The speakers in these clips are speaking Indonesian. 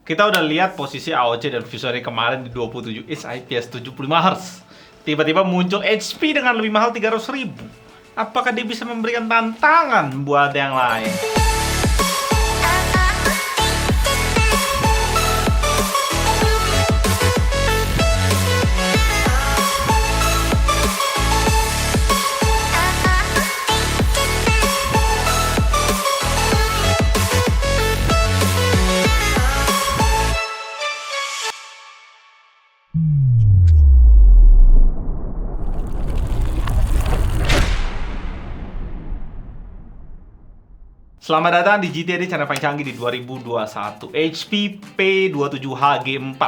Kita udah lihat posisi AOC dan ViewSonic kemarin di 27 inch IPS 75Hz. Tiba-tiba muncul HP dengan lebih mahal 300.000. Apakah dia bisa memberikan tantangan buat yang lain? Selamat datang di GTA di channel paling canggih di 2021, HP P27HG4.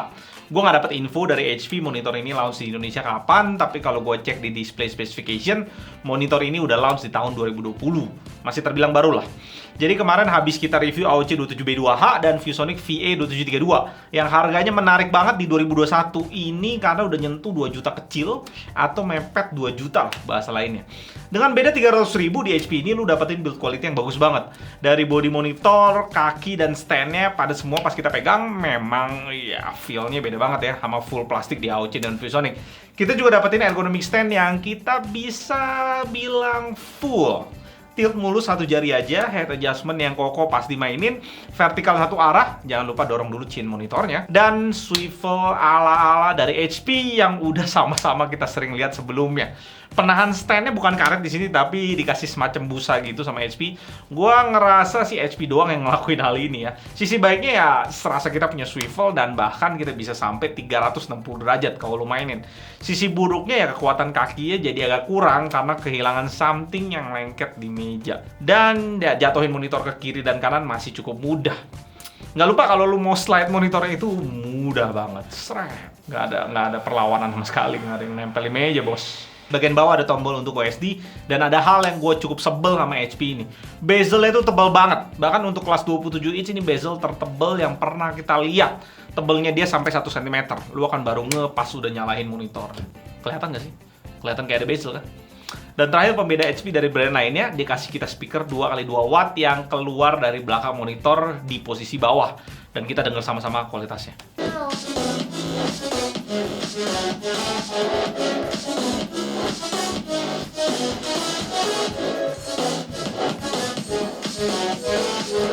Gue nggak dapat info dari HP monitor ini launch di Indonesia kapan, tapi kalau gue cek di display specification, monitor ini udah launch di tahun 2020. Masih terbilang baru lah. Jadi kemarin habis kita review AOC 27B2H dan ViewSonic VA2732 yang harganya menarik banget di 2021 ini karena udah nyentuh 2 juta kecil atau mepet 2 juta lah bahasa lainnya. Dengan beda 300.000 di HP ini lu dapetin build quality yang bagus banget. Dari body monitor, kaki, dan stand-nya pada semua pas kita pegang memang ya feel-nya beda banget ya sama full plastik di AOC dan ViewSonic. Kita juga dapetin ergonomic stand yang kita bisa bilang full. Tilt mulus satu jari aja, head adjustment yang kokoh pas dimainin, vertikal satu arah, jangan lupa dorong dulu chin monitornya, dan swivel ala-ala dari HP yang udah sama-sama kita sering lihat sebelumnya. Penahan standnya bukan karet di sini tapi dikasih semacam busa gitu sama HP. Gua ngerasa si HP doang yang ngelakuin hal ini ya. Sisi baiknya ya serasa kita punya swivel dan bahkan kita bisa sampai 360 derajat kalau lu mainin. Sisi buruknya ya kekuatan kakinya jadi agak kurang karena kehilangan something yang lengket di meja. Dan ya jatuhin monitor ke kiri dan kanan masih cukup mudah. Nggak lupa kalau lu mau slide monitornya itu mudah banget. Seret. Nggak ada perlawanan sama sekali, nggak ada yang nempel di meja bos. Bagian bawah ada tombol untuk OSD, dan ada hal yang gue cukup sebel sama HP ini. Bezelnya itu tebal banget. Bahkan untuk kelas 27 inch ini bezel tertebal yang pernah kita lihat. Tebelnya dia sampai 1 cm. Lu akan baru pas udah nyalain monitor. Kelihatan nggak sih? Kelihatan kayak ada bezel kan? Dan terakhir pembeda HP dari brand lainnya, dikasih kita speaker 2x2 watt yang keluar dari belakang monitor di posisi bawah. Dan kita dengar sama-sama kualitasnya.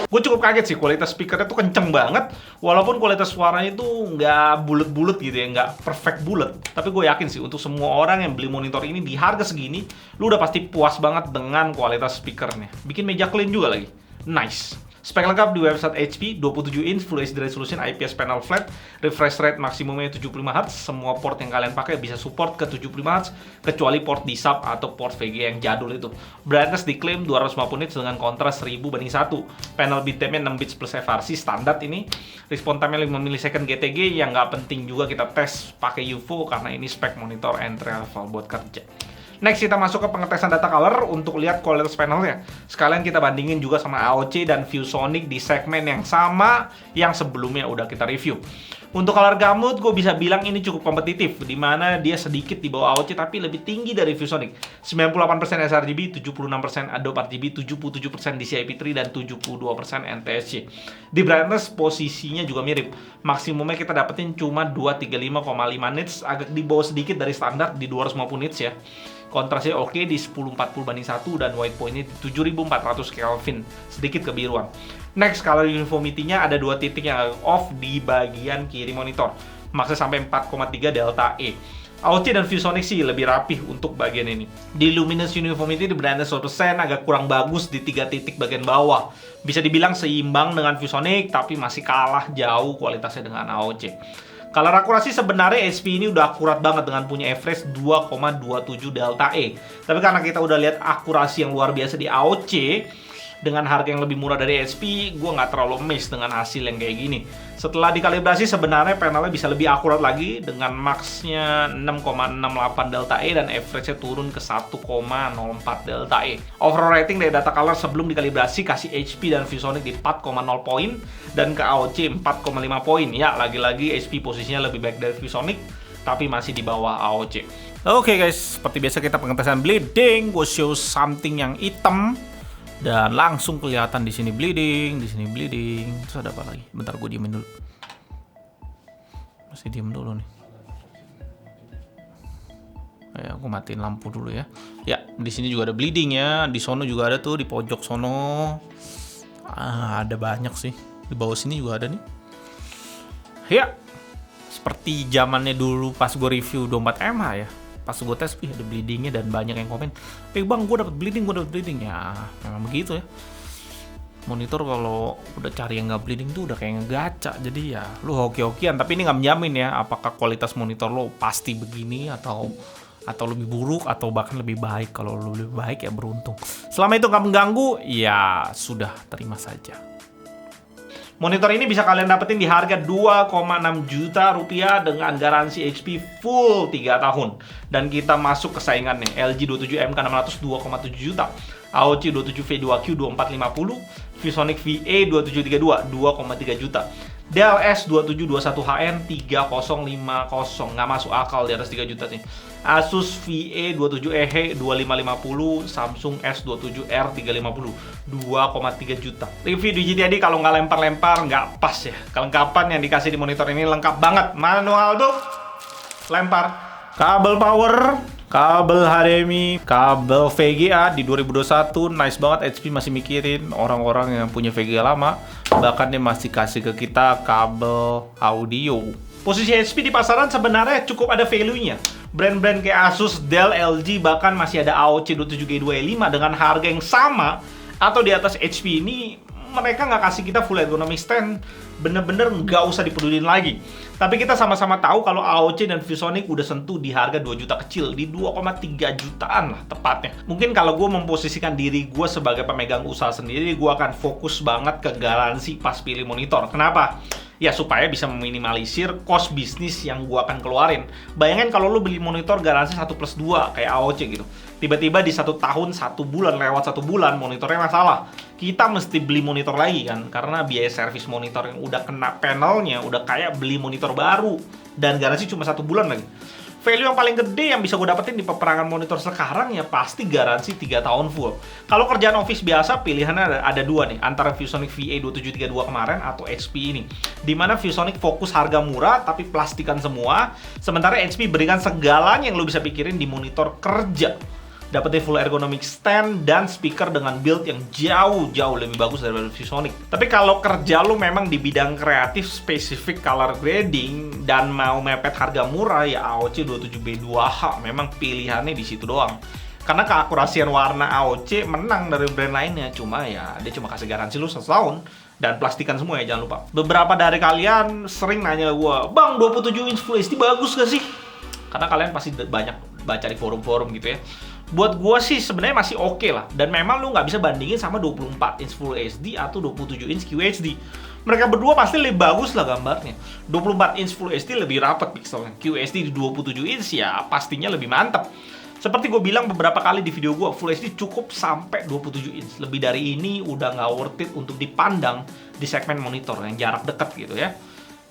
Gue cukup kaget sih, kualitas speakernya tuh kenceng banget. Walaupun kualitas suaranya tuh nggak bulet-bulet gitu ya, nggak perfect bulet. Tapi gue yakin sih untuk semua orang yang beli monitor ini di harga segini, lu udah pasti puas banget dengan kualitas speakernya. Bikin meja clean juga lagi. Nice. Spek lengkap di website HP, 27 inch Full HD Resolution IPS panel flat, refresh rate maksimumnya 75Hz, semua port yang kalian pakai bisa support ke 75Hz, kecuali port D-Sub atau port VGA yang jadul itu. Brightness diklaim 250 nits dengan kontras 1000:1. Panel bitmap-nya 6 bits plus FRC standar ini. Respon time-nya 5 millisecond GTG yang nggak penting juga kita tes pakai UFO karena ini spek monitor entry level buat kerja. Next kita masuk ke pengetesan data color untuk lihat kualitas panelnya. Sekalian kita bandingin juga sama AOC dan ViewSonic di segmen yang sama yang sebelumnya udah kita review. Untuk color gamut gue bisa bilang ini cukup kompetitif, dimana dia sedikit di bawah AOC tapi lebih tinggi dari ViewSonic. 98% sRGB, 76% Adobe RGB, 77% DCI-P3 dan 72% NTSC. Di brightness posisinya juga mirip. Maksimumnya kita dapetin cuma 235,5 nits, agak di bawah sedikit dari standar di 250 nits ya. Kontrasnya oke di 1040:1 dan white point-nya 7400 Kelvin, sedikit kebiruan. Next, color uniformity-nya ada 2 titik yang off di bagian kiri monitor. Maksnya sampai 4,3 delta E. AOC dan ViewSonic sih lebih rapih untuk bagian ini. Di luminous uniformity di brightness 100% agak kurang bagus di 3 titik bagian bawah. Bisa dibilang seimbang dengan ViewSonic tapi masih kalah jauh kualitasnya dengan AOC. Color akurasi sebenarnya HP ini udah akurat banget dengan punya average 2,27 delta E. Tapi karena kita udah lihat akurasi yang luar biasa di AOC dengan harga yang lebih murah dari HP, gue nggak terlalu amazed dengan hasil yang kayak gini. Setelah dikalibrasi sebenarnya panelnya bisa lebih akurat lagi dengan max-nya 6,68 delta E dan average-nya turun ke 1,04 delta E. Overall rating dari data color sebelum dikalibrasi kasih HP dan ViewSonic di 4,0 poin dan ke AOC 4,5 poin. Ya, lagi-lagi HP posisinya lebih baik dari ViewSonic tapi masih di bawah AOC. Oke guys, seperti biasa kita pengetesan bleeding, gue show something yang hitam. Dan langsung kelihatan di sini bleeding, di sini bleeding. Terus ada apa lagi? Bentar gue diemin dulu. Masih diem dulu nih. Ya, aku matiin lampu dulu ya. Ya, di sini juga ada bleeding ya. Di sono juga ada tuh, di pojok sono. Ada banyak sih. Di bawah sini juga ada nih. Ya, seperti zamannya dulu pas gue review 24 mAh ya. Pas gue tes, ada bleedingnya dan banyak yang komen, bang, gue dapet bleeding. Ya, memang begitu ya. Monitor kalau udah cari yang nggak bleeding tuh udah kayak ngegaca. Jadi ya, lu hoki-hokian. Tapi ini nggak menjamin ya, apakah kualitas monitor lo pasti begini atau lebih buruk atau bahkan lebih baik. Kalau lu lebih baik ya beruntung. Selama itu nggak mengganggu, ya sudah, terima saja. Monitor ini bisa kalian dapetin di harga 2,6 juta rupiah dengan garansi HP full 3 tahun. Dan kita masuk ke saingannya, LG 27 MK600 2,7 juta, AOC 27V2Q 2450, ViewSonic VA2732 2,3 juta, Dell S2721HN 3050, nggak masuk akal di atas 3 juta sih. Asus VA27EH 2550, Samsung S27R 350 2,3 juta. Review di GTAD kalau nggak lempar-lempar nggak pas ya. Kelengkapan yang dikasih di monitor ini lengkap banget. Manual tuh lempar, kabel power, kabel HDMI, kabel VGA di 2021, nice banget. HP masih mikirin orang-orang yang punya VGA lama, bahkan dia masih kasih ke kita kabel audio. Posisi HP di pasaran sebenarnya cukup ada value-nya. Brand-brand kayak Asus, Dell, LG, bahkan masih ada AOC 27G2E5 dengan harga yang sama atau di atas HP ini, mereka nggak kasih kita full ergonomic stand, bener-bener nggak usah dipedulin lagi. Tapi kita sama-sama tahu kalau AOC dan ViewSonic udah sentuh di harga 2 juta kecil, di 2,3 jutaan lah tepatnya. Mungkin kalau gue memposisikan diri gue sebagai pemegang usaha sendiri, gue akan fokus banget ke garansi pas pilih monitor. Kenapa? Ya supaya bisa meminimalisir cost bisnis yang gue akan keluarin. Bayangin kalau lu beli monitor garansi 1+2 kayak AOC gitu. Tiba-tiba di 1 tahun 1 bulan, lewat 1 bulan monitornya masalah. Kita mesti beli monitor lagi kan, karena biaya servis monitor yang udah kena panelnya udah kayak beli monitor baru. Dan garansi cuma 1 bulan lagi. Value yang paling gede yang bisa gue dapetin di peperangan monitor sekarang ya pasti garansi 3 tahun full. Kalau kerjaan office biasa, pilihannya ada 2 nih, antara ViewSonic VA2732 kemarin atau HP ini. Dimana ViewSonic fokus harga murah tapi plastikan semua, sementara HP berikan segalanya yang lo bisa pikirin di monitor kerja. Dapetin full ergonomic stand dan speaker dengan build yang jauh lebih bagus daripada ViewSonic. Tapi kalau kerja lu memang di bidang kreatif, spesifik color grading dan mau mepet harga murah, ya AOC 27B2H memang pilihannya di situ doang. Karena keakurasian warna AOC menang dari brand lainnya, cuma ya dia cuma kasih garansi lu 1 tahun dan plastikan semua ya, jangan lupa. Beberapa dari kalian sering nanya gua, "Bang, 27 inch Full HD bagus gak sih?" Karena kalian pasti banyak baca di forum-forum gitu ya. Buat gue sih sebenarnya masih oke lah. Dan memang lu nggak bisa bandingin sama 24 inch Full HD atau 27 inch QHD. Mereka berdua pasti lebih bagus lah gambarnya. 24 inch Full HD lebih rapat pixelnya. QHD di 27 inch ya pastinya lebih mantap. Seperti gue bilang beberapa kali di video gue, Full HD cukup sampai 27 inch. Lebih dari ini udah nggak worth it untuk dipandang di segmen monitor yang jarak dekat gitu ya.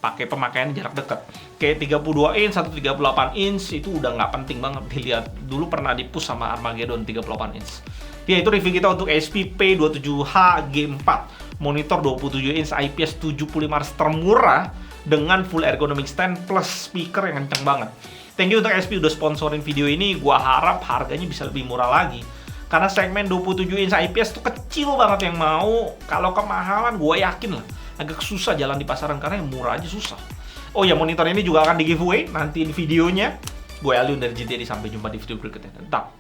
Pakai pemakaian jarak dekat. Kayak 32 inch atau 38 inch itu udah nggak penting banget dilihat. Dulu pernah di-push sama Armageddon 38 inch. Ya itu review kita untuk HP P27H G4. Monitor 27 inch IPS 75 Hz termurah dengan full ergonomic stand plus speaker yang kenceng banget. Thank you untuk HP udah sponsorin video ini. Gua harap harganya bisa lebih murah lagi. Karena segmen 27 inch IPS tuh kecil banget yang mau. Kalau kemahalan gue yakin lah agak susah jalan di pasaran karena yang murah aja susah. Oh ya, monitor ini juga akan di giveaway nanti di videonya. Gue Aliun dari GTAD, sampai jumpa di video berikutnya. Tetap